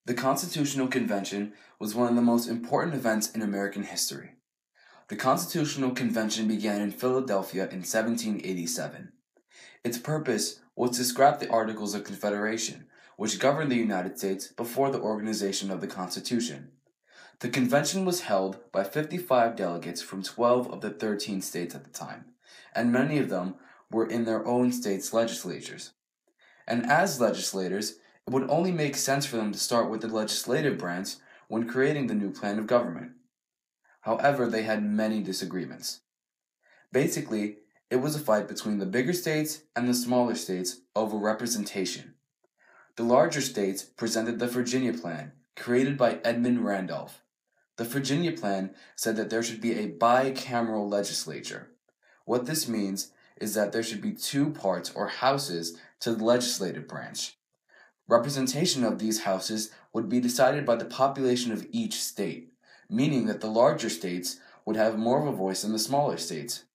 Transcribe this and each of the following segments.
The Constitutional Convention was one of the most important events in American history. The Constitutional Convention began in Philadelphia in 1787. Its purpose was to scrap the Articles of Confederation, which governed the United States before the organization of the Constitution. The convention was held by 55 delegates from 12 of the 13 states at the time, and many of them were in their own states' legislatures. And as legislators, it would only make sense for them to start with the legislative branch when creating the new plan of government. However, they had many disagreements. Basically, it was a fight between the bigger states and the smaller states over representation. The larger states presented the Virginia Plan, created by Edmund Randolph. The Virginia Plan said that there should be a bicameral legislature. What this means is that there should be two parts or houses to the legislative branch. Representation of these houses would be decided by the population of each state, meaning that the larger states would have more of a voice than the smaller states.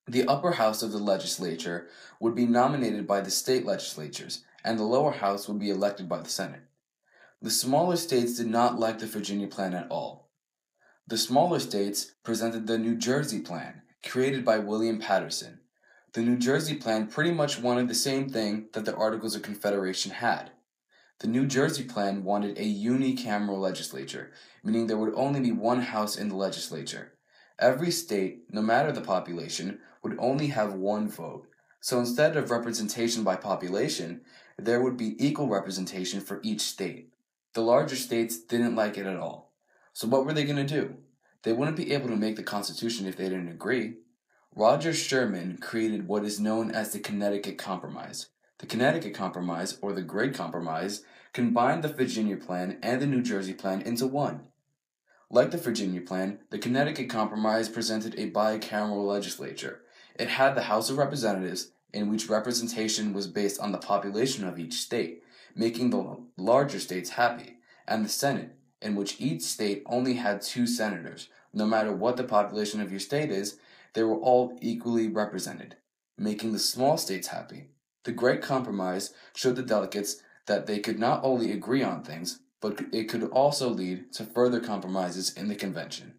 The upper house of the legislature would be nominated by the state legislatures, and the lower house would be elected by the Senate. The smaller states did not like the Virginia Plan at all. The smaller states presented the New Jersey Plan, created by William Paterson. The New Jersey Plan pretty much wanted the same thing that the Articles of Confederation had. The New Jersey Plan wanted a unicameral legislature, meaning there would only be one house in the legislature. Every state, no matter the population, would only have one vote. So instead of representation by population, there would be equal representation for each state. The larger states didn't like it at all. So what were they going to do? They wouldn't be able to make the Constitution if they didn't agree. Roger Sherman created what is known as the Connecticut Compromise. The Connecticut Compromise, or the Great Compromise, combined the Virginia Plan and the New Jersey Plan into one. Like the Virginia Plan, the Connecticut Compromise presented a bicameral legislature. It had the House of Representatives, in which representation was based on the population of each state, making the larger states happy, and the Senate, in which each state only had 2 senators. No matter what the population of your state is, they were all equally represented, making the small states happy. The Great Compromise showed the delegates that they could not only agree on things, but it could also lead to further compromises in the convention.